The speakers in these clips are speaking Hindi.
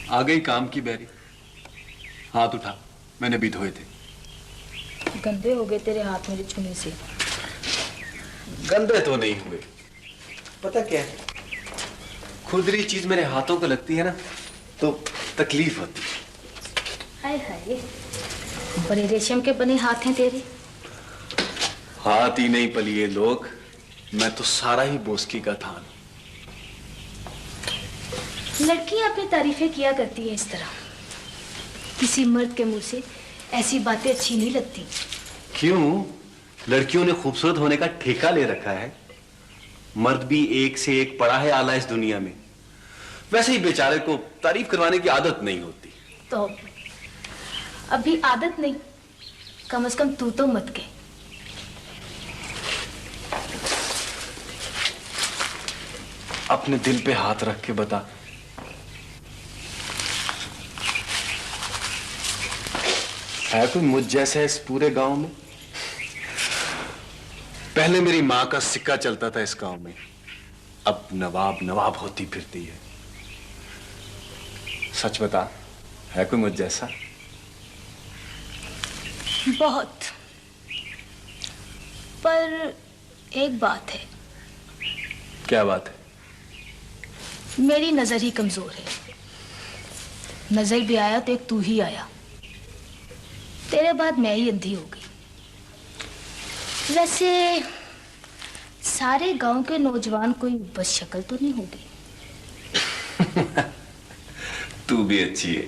आ गई काम की बैरी। हाथ उठा, मैंने भी धोए थे। गंदे हो गए तेरे हाथ मेरे छूने से। गंदे तो नहीं हुए, पता क्या है, खुरदरी चीज मेरे हाथों को लगती है ना तो तकलीफ होती है। हाय हाय, बड़े रेशम के बने हाथ हैं तेरे। हाथ ही नहीं पलिए लोग, मैं तो सारा ही बोस्की का थान। लड़कियां अपनी तारीफें किया करती हैं इस तरह, किसी मर्द के मुंह से ऐसी बातें अच्छी नहीं लगती। क्यों? लड़कियों ने खूबसूरत होने का ठेका ले रखा है। मर्द भी एक से एक पड़ा है आला इस दुनिया में। वैसे ही बेचारे को तारीफ करवाने की आदत नहीं होती। तो अभी आदत नहीं, कम से कम तू तो मत के। अपने दिल पे हाथ रख के बता, है कोई मुझ जैसे इस पूरे गांव में? पहले मेरी मां का सिक्का चलता था इस गांव में, अब नवाब नवाब होती फिरती है। सच बता, है कोई मुझ जैसा? बहुत, पर एक बात है। क्या बात है? मेरी नजर ही कमजोर है। नजर भी आया तो एक तू ही आया, तेरे बाद मैं ही अंधी हो गई। वैसे सारे गांव के नौजवान कोई बस शक्ल तो नहीं होगी। तू भी अच्छी है,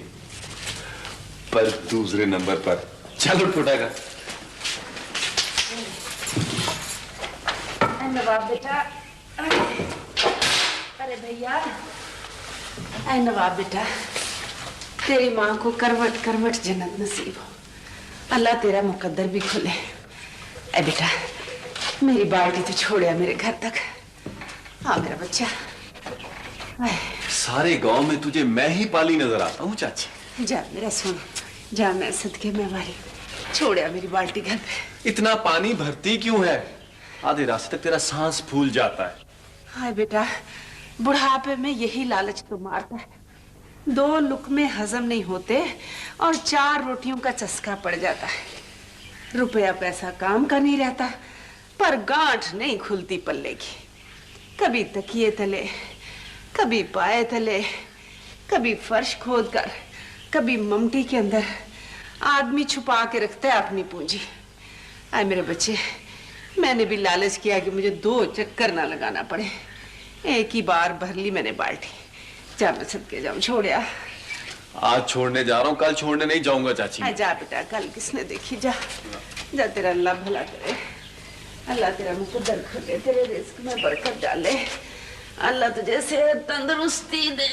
पर दूसरे नंबर पर। चल उठ उठाएगा। नवाब बेटा, अरे भैया, ऐ नवाब बेटा, तेरी माँ को करवट करवट जन्नत नसीब हो। अल्लाह तेरा मुकद्दर भी खुले। ऐ बेटा, मेरी बाल्टी तो छोड़िया मेरे घर तक। हाँ मेरा बच्चा। सारे गांव में तुझे मैं ही पाली नजर आता हूँ चाची। जा मेरा सुन, जा, मैं सदके में वाली। छोड़िया मेरी बाल्टी घर पे। इतना पानी भरती क्यों है? आधे रास्ते तक तेरा सांस फूल जाता है। हाय बेटा, बुढ़ापे में यही लालच तो मारता है। 2 लुकमे हजम नहीं होते और 4 रोटियों का चस्का पड़ जाता है। रुपया पैसा काम का नहीं रहता, पर गांठ नहीं खुलती पल्ले की। कभी तकिए तले, कभी पाए तले, कभी फर्श खोद कर, कभी ममटी के अंदर आदमी छुपा के रखता है अपनी पूंजी। आए मेरे बच्चे, मैंने भी लालच किया कि मुझे 2 चक्कर ना लगाना पड़े। एक ही बार भर ली मैंने बाल्टी। जा मैं सदके जाऊं। छोड़िया, आज छोड़ने जा रहा हूँ, कल छोड़ने नहीं जाऊंगा चाची। जा बेटा, कल किसने देखी। जा जा, तेरा अल्लाह भला करे। अल्लाह तेरा मुकद्दर खोले, तेरे रिस्क में बरकत डाले। अल्लाह तुझे सेहत तंदुरुस्ती दे।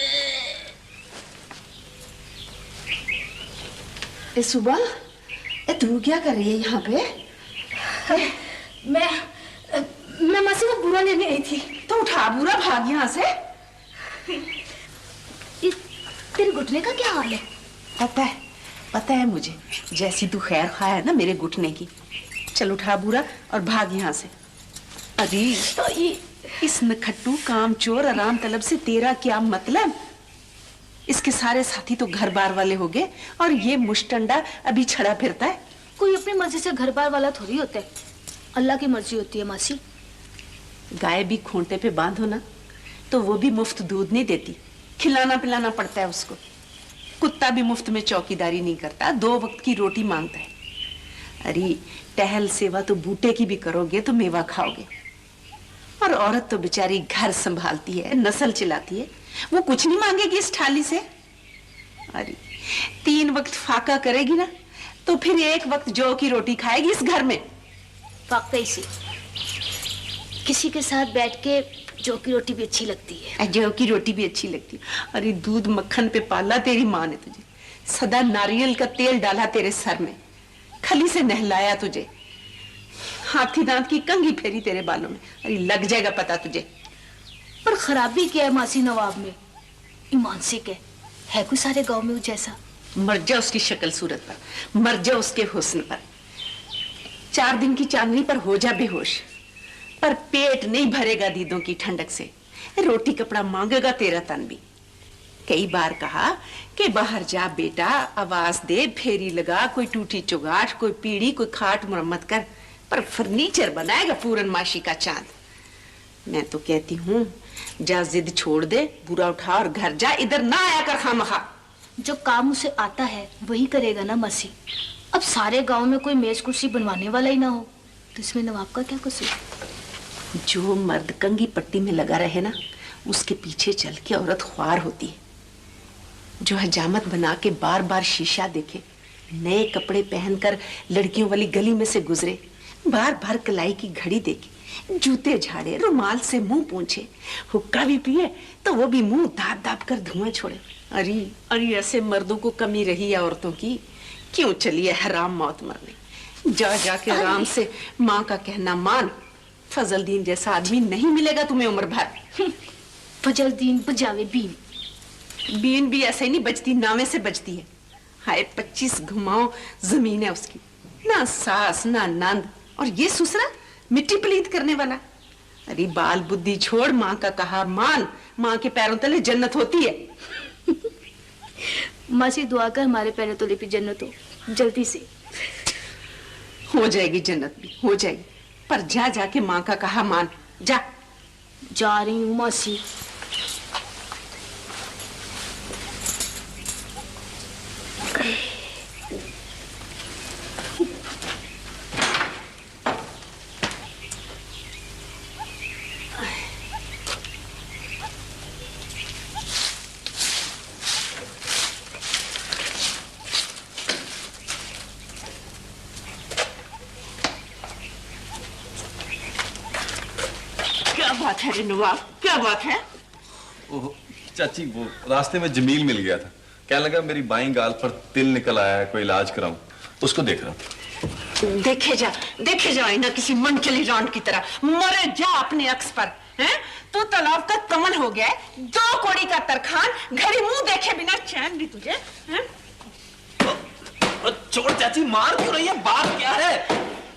ए सुबह, ए तू क्या कर रही है यहाँ पे? मैं मासी को बुरा लेने आई थी। तो उठा बुरा, भाग यहाँ से। तेरे घुटने का क्या हाल है? पता है मुझे, जैसी तू खैर खा है ना मेरे घुटने की। चल उठा बुरा और भाग यहाँ से। अरे तो इस नखट्टू कामचोर आराम तलब से तेरा क्या मतलब? इसके सारे साथी तो घर बार वाले हो गए और ये मुश्तंडा अभी छड़ा फिरता है। कोई अपनी मर्जी से घर बार वाला थोड़ी होता है, अल्लाह की मर्जी होती है मासी। गाय भी खूंटे पे बांधो ना तो वो भी मुफ्त दूध नहीं देती, खिलाना पिलाना पड़ता है उसको। कुत्ता भी मुफ्त में चौकीदारी नहीं करता, 2 वक्त की रोटी मांगता है। अरे टहल सेवा तो बूटे की भी करोगे तो मेवा खाओगे। और औरत तो बेचारी घर संभालती है, नस्ल चिल्लाती है, वो कुछ नहीं मांगेगी इस थाली से। अरे 3 वक्त फाका करेगी ना तो फिर 1 वक्त जौ की रोटी खाएगी इस घर में। वाकई से किसी के साथ बैठ के जौ की रोटी भी अच्छी लगती है। जौ की रोटी भी अच्छी लगती है। अरे दूध मक्खन पे पाला तेरी माँ ने तुझे, सदा नारियल का तेल डाला तेरे सर में, खली से नहलाया तुझे, हाथी दांत की कंघी फेरी तेरे बालों में। अरे लग जाएगा पता तुझे। पर खराबी क्या है मासी नवाब में? ईमान से कह, है कोई सारे गांव में वो जैसा? मर जा उसकी शक्ल सूरत पर, मर जा उसके हुस्न पर। 4 दिन की चांदनी पर हो जा बेहोश, पर पेट नहीं भरेगा दीदों की ठंडक से। रोटी कपड़ा मांगेगा तेरा तन भी। कई बार कहा कि बाहर जा बेटा, आवाज दे, फेरी लगा, कोई टूटी चुगाट, कोई पीढ़ी, कोई खाट मुरम्मत कर, पर फर्नीचर बनाएगा पूरनमाशी का चांद। मैं तो कहती हूँ जा जिद छोड़ दे, बुरा उठा और घर जा, इधर ना आया कर खामखा। जो काम उसे आता है वही करेगा ना मासी। अब सारे गांव में कोई मेज कुर्सी बनवाने वाला ही ना हो तो इसमें नवाब का क्या कसूर? जो मर्द कंगी पट्टी में लगा रहे ना, उसके पीछे चल के औरत ख्वार होती है। जो हजामत बना के बार बार शीशा देखे, नए कपड़े पहनकर लड़कियों वाली गली में से गुजरे, बार बार कलाई की घड़ी देखे, जूते झाड़े, रुमाल से मुंह पोंछे, हुक्का भी पिए तो वो भी मुंह दाब दाब कर धुआं छोड़े। अरे अरे ऐसे मर्दों को कमी रही है औरतों की? क्यों चली है हराम मौत मरने? जा जाके आराम से माँ का कहना मान। फजलदीन जैसा आदमी नहीं मिलेगा तुम्हें उम्र भर। फजलदीन बजावे बीन। बीन भी ऐसे ही नहीं बजती, नावे से बजती है। हाय 25 घुमाओ जमीन है उसकी, ना सास ना नंद, और ये ससुरा मिट्टी पलीत करने वाला। अरे बाल बुद्धि छोड़, माँ का कहा मान। माँ के पैरों तले जन्नत होती है। मासी दुआ कर हमारे पैरों तले भी जन्नत हो, जल्दी से। हो जाएगी जन्नत भी हो जाएगी, पर जा जाके माँ का कहा मान। जा। जा रही हूँ मासी। क्या बात है रे नवाब, क्या बात है? ओह चाची, वो रास्ते में जमील मिल गया था, क्या लगा मेरी बाईं गाल पर तिल निकल आया है, कोई इलाज कराऊं, उसको देख रहा हूं। देखे जा ना किसी मनचली राउंड की तरह, मरे जा अपने अक्स पर। हैं? तू तालाब का कमल हो गया है, 2 कौड़ी का तरखान, घड़ी मुंह देखे बिना चैन भी तुझे। हैं? छोड़ चाची, मार क्यों रही है, बात क्या है?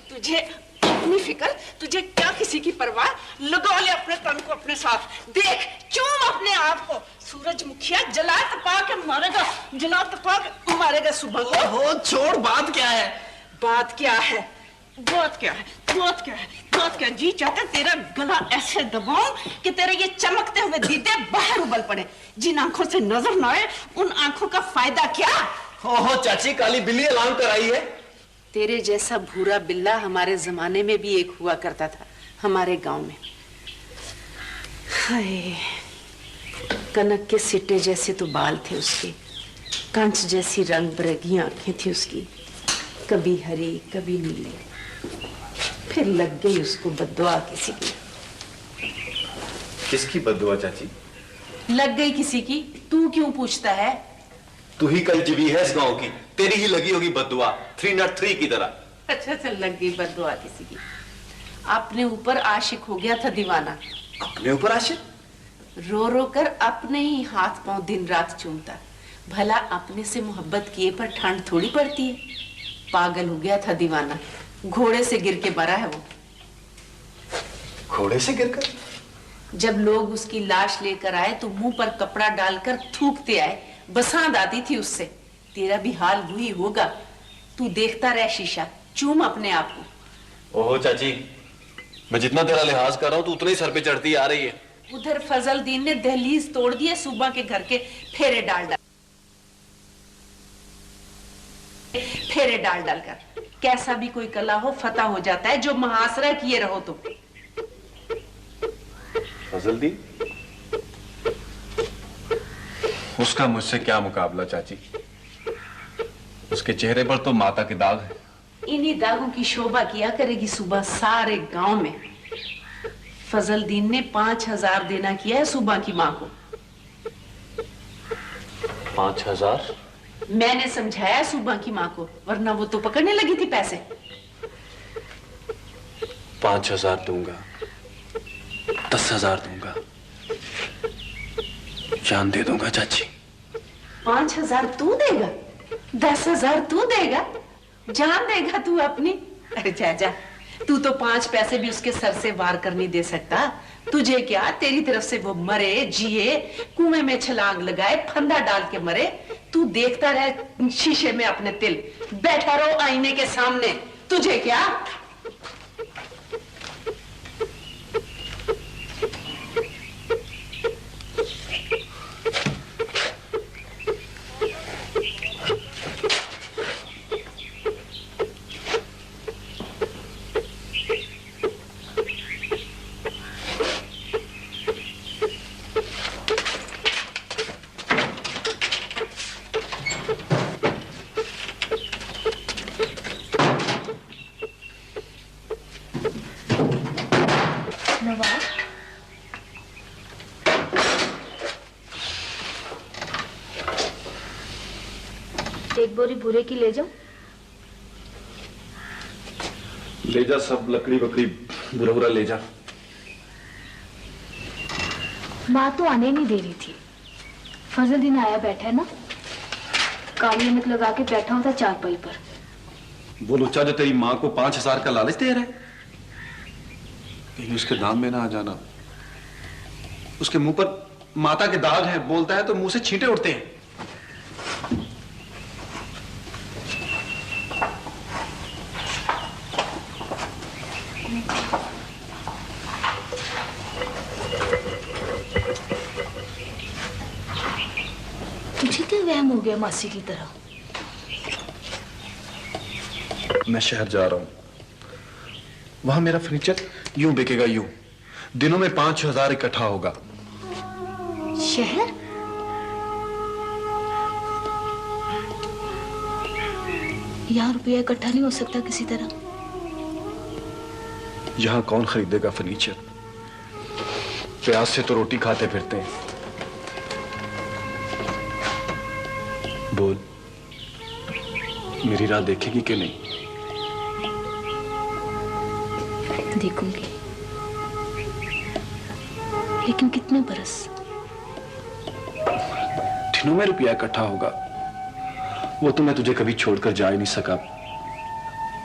तुझे अपनी फिक्र, तुझे क्या किसी की परवाह? लगा ले अपने तन को अपने साथ, देख चूम अपने आप को। सूरजमुखिया जला तपा के मारेगा, जला तपा के मारेगा सुबह को। ओहो छोड़, बात क्या है? बात क्या है? बात क्या है? बात क्या है? बात क्या? जी चाहता तेरा गला ऐसे दबाऊं कि तेरे ये चमकते हुए दीदे बाहर उबल पड़े। जिन आंखों से नजर ना आए उन आंखों का फायदा क्या? ओहो चाची, काली बिल्ली अलार्म कराई है। तेरे जैसा भूरा बिल्ला हमारे जमाने में भी एक हुआ करता था हमारे गांव में। हाय, कनक के सिट्टे जैसे तो बाल थे उसके, कंच जैसी रंग बिरंगी आंखें थी उसकी, कभी हरी कभी नीली। फिर लग गई उसको बद्दुआ किसी की। किसकी बद्दुआ चाची? लग गई किसी की, तू क्यों पूछता है? तू ही कल जीवी है इस गांव की, तेरी ही लगी होगी बद्दुआ, 303 की तरह। अच्छा चल, लग गई बद्दुआ किसी की। अपने ऊपर आशिक हो गया था दीवाना। अपने ऊपर आशिक? रो रो कर अपने ही हाथ पांव दिन रात चूमता। भला अपने से मोहब्बत किए पर ठंड थोड़ी पड़ती है। पागल हो गया था दीवाना, घोड़े से गिर के मरा है वो। घोड़े से गिरकर? जब लोग उसकी लाश लेकर आए तो मुंह पर कपड़ा डालकर थूकते आए, बसांद आती थी उससे। तेरा भी हाल वही होगा। तू देखता रह शीशा, चूम अपने आप को। ओहो चाची, मैं जितना तेरा लिहाज कर रहा हूं तू उतना ही सर पे चढ़ती आ रही है। उधर फजलदीन ने दहलीज तोड़ दिए, सुबह के घर के फेरे डाल कर। कैसा भी कोई कला हो फतह हो जाता है, जो महासरा किए रहो तो। फजलदीन, उसका मुझसे क्या मुकाबला चाची? उसके चेहरे पर तो माता के दाग है। इन्हीं दागों की शोभा किया करेगी सुबह सारे गांव में। फजलदीन ने 5000 देना किया है सुबह की माँ को। 5000? मैंने समझाया सुबह की माँ को, वरना वो तो पकड़ने लगी थी पैसे। 5000 दूंगा, 10,000 दूंगा, जान दे दूंगा चाची। 5000 तू देगा? 10,000 तू देगा? जान देगा तू अपनी? अरे जा जा, तू तो 5 पैसे भी उसके सर से वार कर नहीं दे सकता। तुझे क्या, तेरी तरफ से वो मरे जिए, कुएं में छलांग लगाए, फंदा डाल के मरे, तू देखता रहे शीशे में अपने तिल, बैठा रहो आईने के सामने, तुझे क्या। नवाब, एक बोरी भूरे की ले जाओ। ले जा, सब लकड़ी बकड़ी बुरा बुरा ले जा। माँ तो आने नहीं दे रही थी। फजल दिन आया बैठा है ना, काली मत लगा के बैठा होता चारपाई पर। वो लुच्चा जो तेरी माँ को 5,000 का लालच दे रहा है, कहीं उसके दाम में ना आ जाना। उसके मुंह पर माता के दाग हैं, बोलता है तो मुंह से छींटे उड़ते हैं। तुझे क्या वहम हो गया मासी की तरह? मैं शहर जा रहा हूं, वहां मेरा फर्नीचर यूं बिकेगा, यूं दिनों में 5,000 इकट्ठा होगा। शहर? यहाँ रुपया इकट्ठा नहीं हो सकता किसी तरह। यहां कौन खरीदेगा फर्नीचर? प्यास से तो रोटी खाते फिरते हैं। बोल, मेरी राह देखेगी कि नहीं? देखूंगी, लेकिन कितने बरस? दिनों में रुपया इकट्ठा होगा, वो तो मैं तुझे कभी छोड़कर जा ही नहीं सका,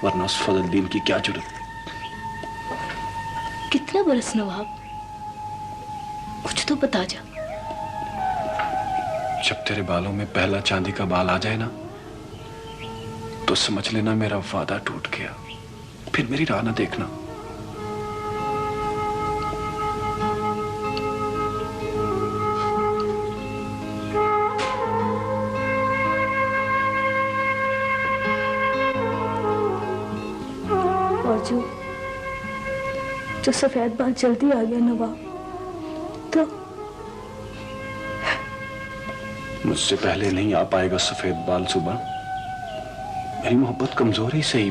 वरना उस फजलदीन की क्या जरूरत। कितने बरस नवाब? कुछ तो बता जा। जब तेरे बालों में पहला चांदी का बाल आ जाए ना, तो समझ लेना मेरा वादा टूट गया, फिर मेरी राह ना देखना। और जो सफेद बाल जल्दी आ गया नवाब, तो मुझसे पहले नहीं आ पाएगा सफेद बाल सुबह। मेरी मोहब्बत कमजोर ही सही,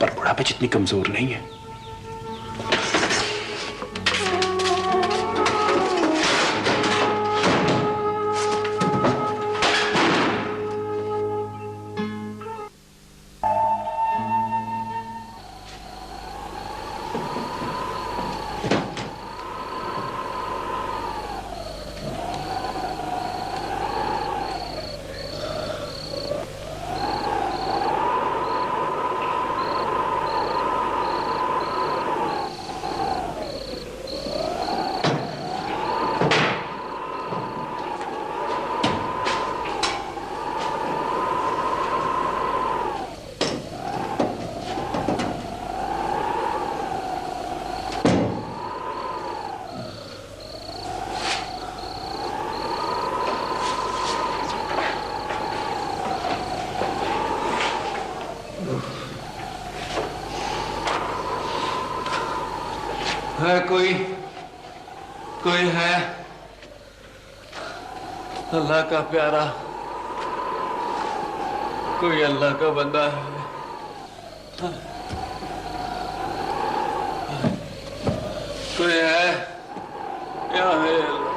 पर बुढ़ापे जितनी कमजोर नहीं है। है कोई है? अल्लाह का प्यारा, कोई अल्लाह का बंदा है? कोई है? या है अल्लाह?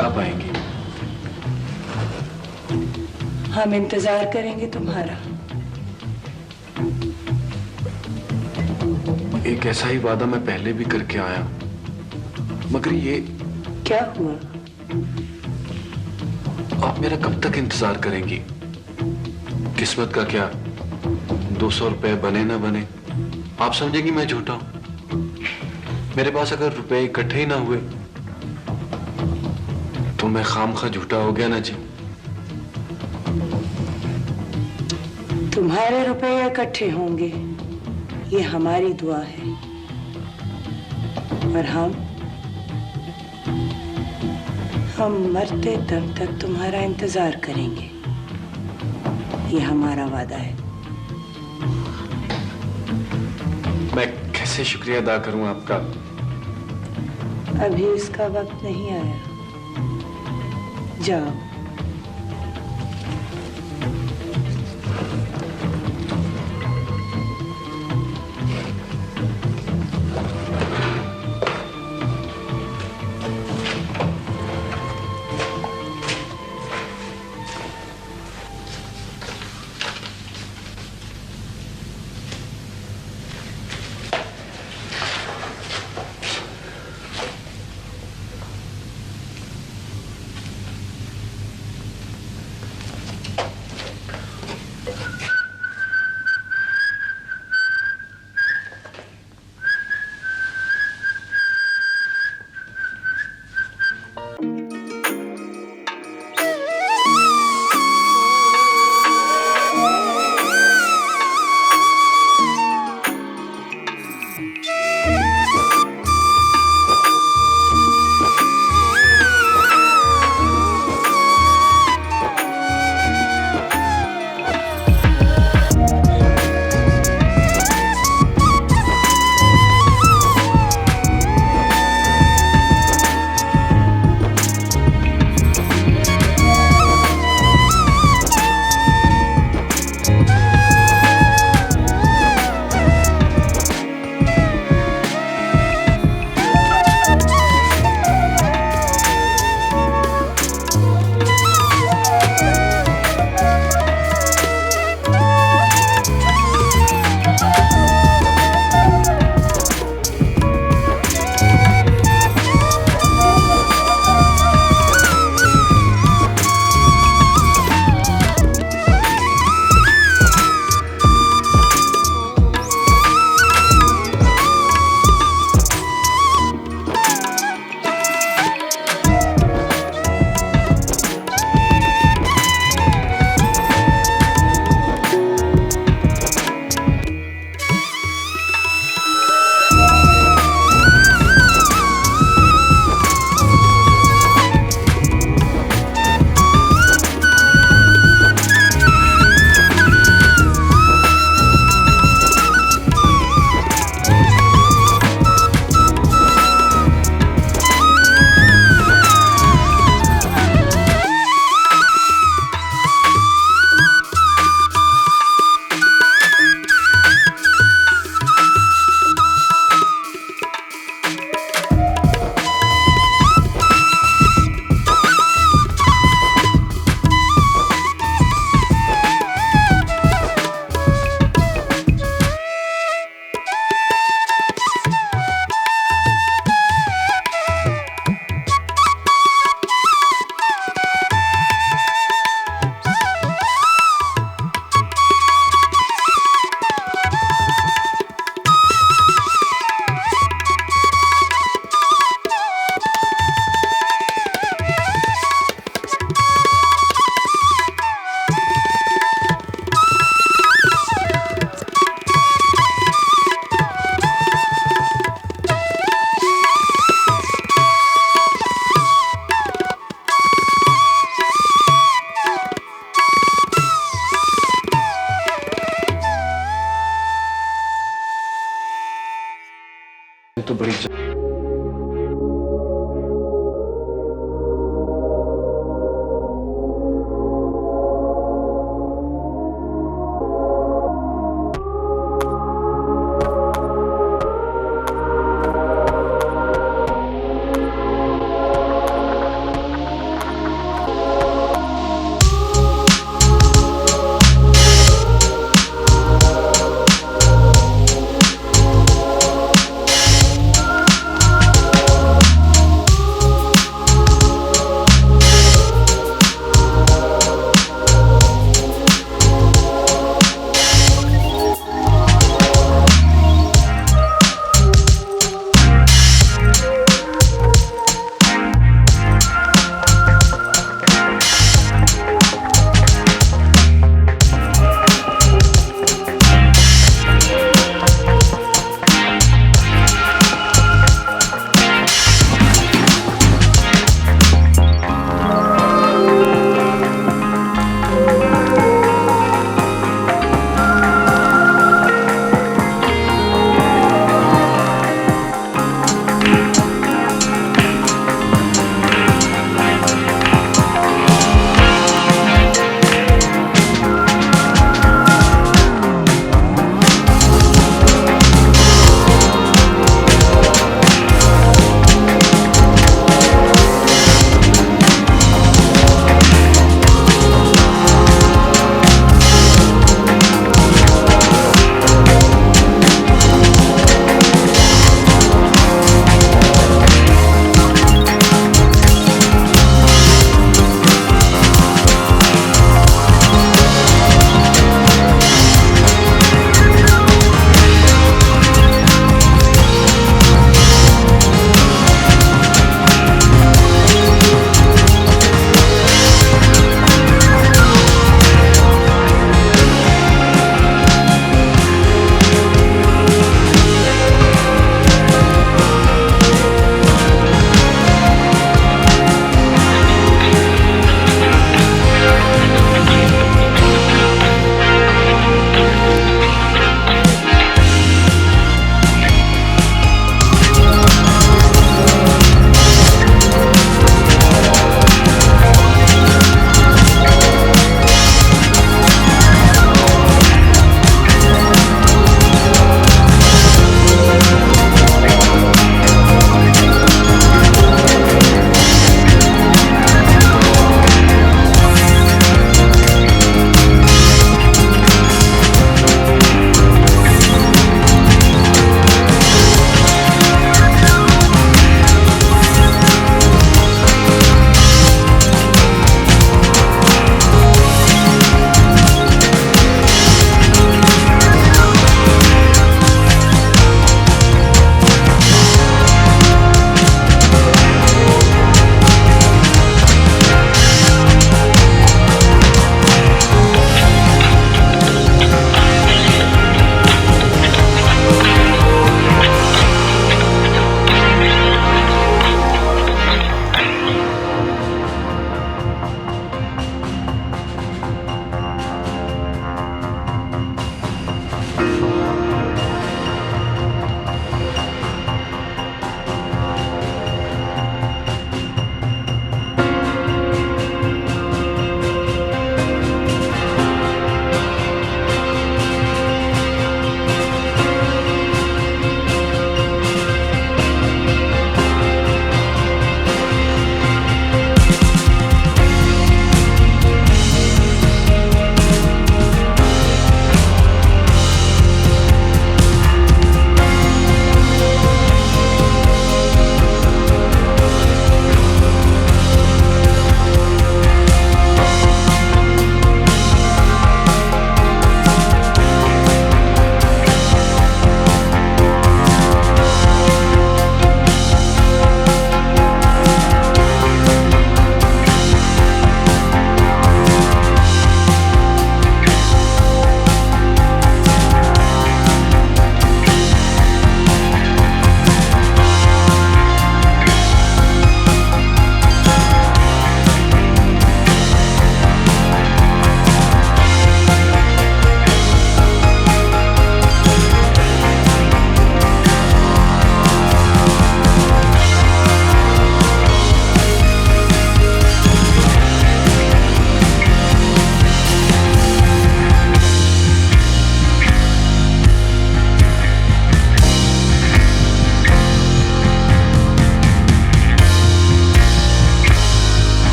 कब आएंगी? हम इंतजार करेंगे तुम्हारा। एक ऐसा ही वादा मैं पहले भी करके आया, मगर ये क्या हुआ? आप मेरा कब तक इंतजार करेंगी? किस्मत का क्या, 200 रुपए बने ना बने, आप समझेंगी मैं झूठा हूं? मेरे पास अगर रुपए इकट्ठे ही ना हुए तो मैं खामखा झूठा हो गया ना जी। तुम्हारे रुपए इकट्ठे होंगे, ये हमारी दुआ है। और हम मरते दम तक तुम्हारा इंतजार करेंगे, ये हमारा वादा है। मैं कैसे शुक्रिया अदा करूं आपका? अभी इसका वक्त नहीं आया, जाओ।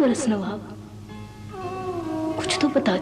बरस नवाब, कुछ तो बता।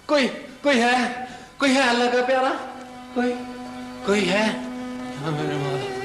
कोई कोई है, कोई है अल्लाह का प्यारा, कोई कोई है हाँ, मेरे मौला।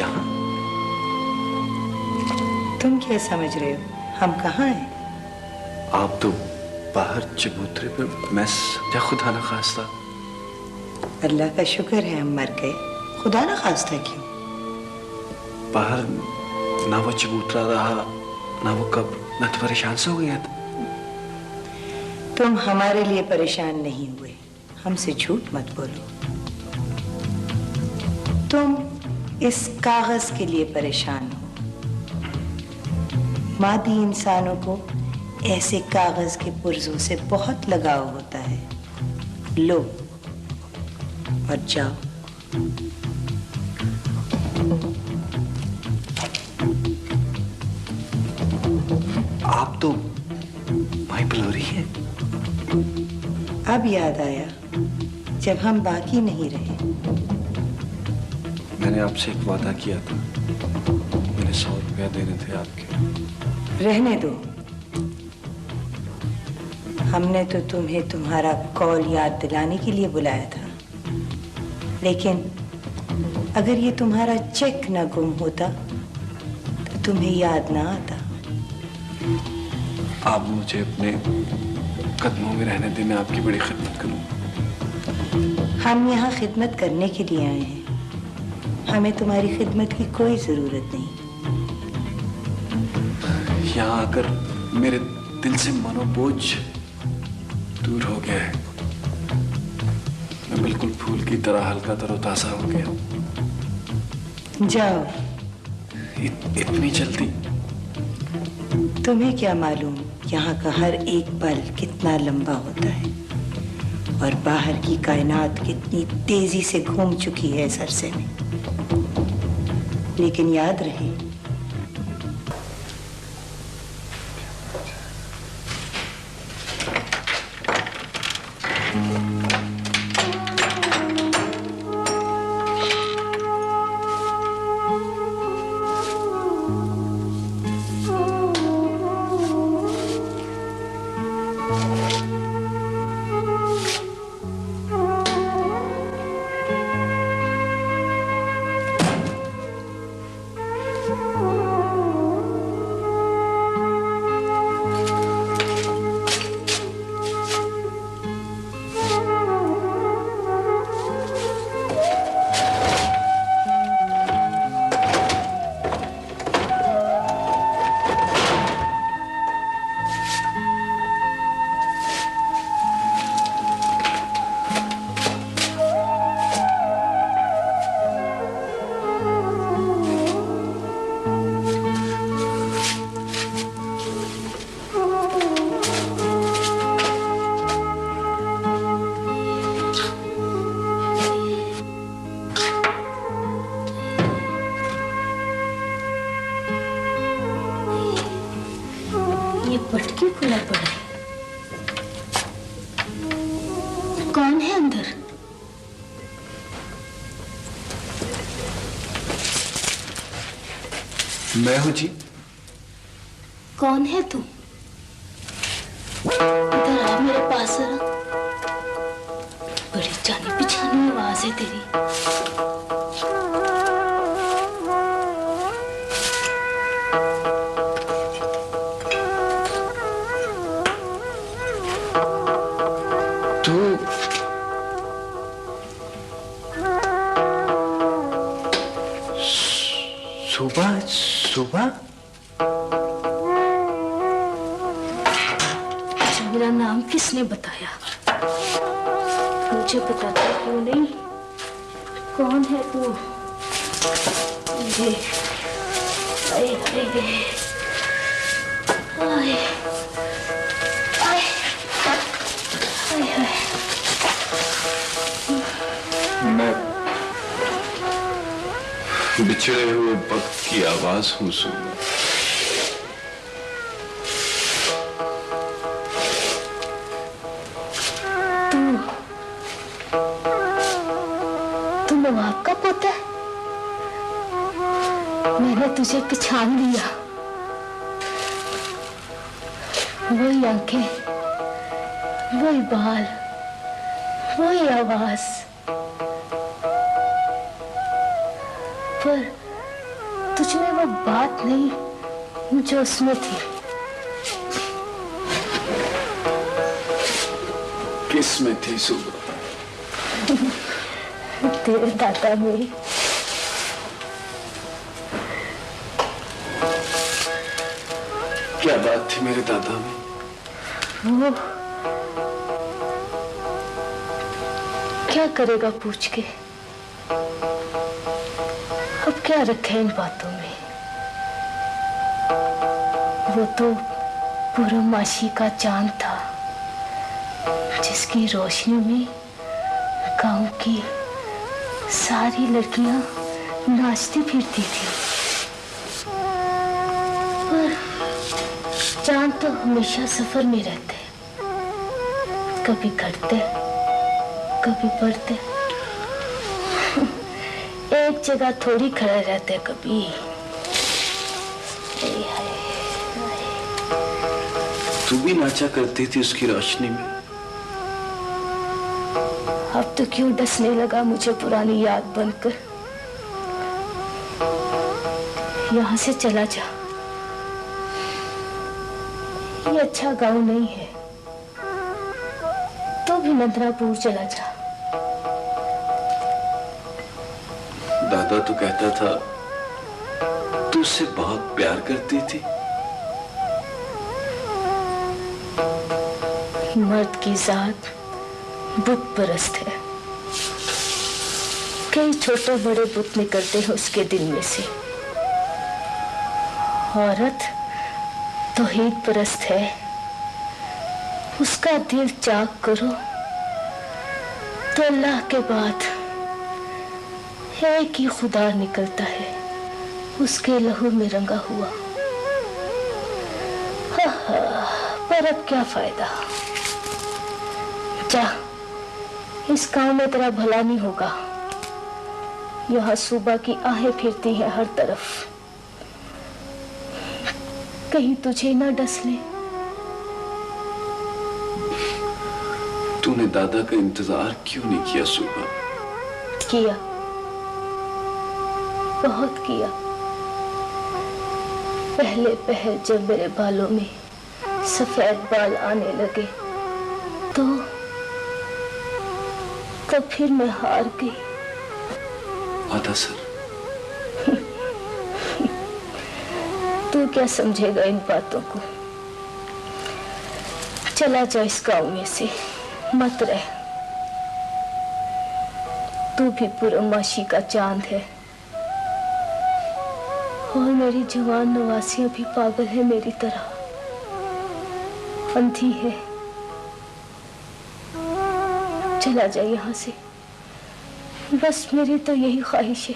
यहाँ? तुम क्या समझ रहे हो हम कहाँ हैं? आप तो बाहर चबूतरे पे, मैं समझा खुदा न खास्ता। अल्लाह का शुक्र है हम मर गए, खुदा ना खास्ता क्यों? बाहर ना वो चबूतरा रहा, ना वो कब, मैं तो परेशान से हो गया था। तुम हमारे लिए परेशान नहीं हुए, हमसे झूठ मत बोलो। तुम इस कागज के लिए परेशान हो। मादी इंसानों को ऐसे कागज के पुर्जों से बहुत लगाव होता है। लो और जाओ। आप तो माई बलोरी हैं। अब याद आया जब हम बाकी नहीं रहे। मैंने आपसे एक वादा किया था, मैंने 100 रुपया देने थे आपके। रहने दो। हमने तो तुम्हें तुम्हारा कॉल याद दिलाने के लिए बुलाया था, लेकिन अगर ये तुम्हारा चेक न गुम होता तो तुम्हें याद ना आता। आप मुझे अपने कदमों में रहने दें, मैं आपकी बड़ी खिदमत करूं। हम यहाँ खिदमत करने के लिए आए हैं, हमें तुम्हारी खिदमत की कोई जरूरत नहीं। यहाँ आकर मेरे दिल से मनोबोझ दूर हो गया है। मैं बिल्कुल फूल की तरह हल्का तरोताजा हो गया। जाओ। इतनी जल्दी? तुम्हें क्या मालूम यहाँ का हर एक पल कितना लंबा होता है और बाहर की कायनात कितनी तेजी से घूम चुकी है इस अरसे में। लेकिन याद रहे, ये पटकी खुला पड़ा है। कौन है अंदर? मैं हूं जी। कौन है तू? इधर आ, मेरे पास जरा। बड़ी जानी पहचानी आवाज है तेरी। सुबह सुबह मेरा नाम किसने बताया? मुझे बताता क्यों नहीं? कौन है तू? आए आए आए आए आए। मैं बिछड़े हुए वक्त की आवाज हूं सुनना। तू नवाब का पोता है? मैंने तुझे पहचान लिया। वही आंखें, वही बाल, वही आवाज। पर तुझमें वो बात नहीं जो उसमें थी। किसमें थी सुबह? तेरे दादा में। क्या बात थी मेरे दादा में? वो क्या करेगा पूछ के? अब क्या रखे इन बातों में? वो तो पूर्णमासी का चांद था, जिसकी रोशनी में गांव की सारी लड़कियां नाचती फिरती थी। पर चांद तो हमेशा सफर में रहते, कभी घटते कभी बढ़ते, एक जगह थोड़ी खड़े रहते कभी। तू भी नाचा करती थी उसकी रोशनी में। अब तो क्यों डसने लगा मुझे पुरानी याद बनकर? यहाँ से चला जा, ये अच्छा गांव नहीं है। तो भी नंदरापुर चला जा। दादा तो कहता था तू उससे बहुत प्यार करती थी। मर्द की जात बुत परस्त है। कई छोटे बड़े बुत निकलते हैं उसके दिल में से। औरत तौहीद परस्त है, उसका दिल चाक करो तो अल्लाह के बाद एक ही खुदा निकलता है, उसके लहू में रंगा हुआ। पर अब क्या फायदा? जा, इस काम में तेरा भला नहीं होगा। यहाँ सुबह की आहें फिरती हैं हर तरफ, कहीं तुझे ना डस ले। तूने दादा का इंतजार क्यों नहीं किया सुबह? किया, बहुत किया। पहले पहल जब मेरे बालों में सफेद बाल आने लगे तो तब फिर मैं हार गई। आधा सर। तू क्या समझेगा इन बातों को? चला जा इस गांव में से, मत रह। तू भी पूर्णमासी का चांद है और मेरी जवान नवासियां भी पागल है मेरी तरह, अंधी है। चला जा यहाँ से, बस मेरी तो यही ख्वाहिश है।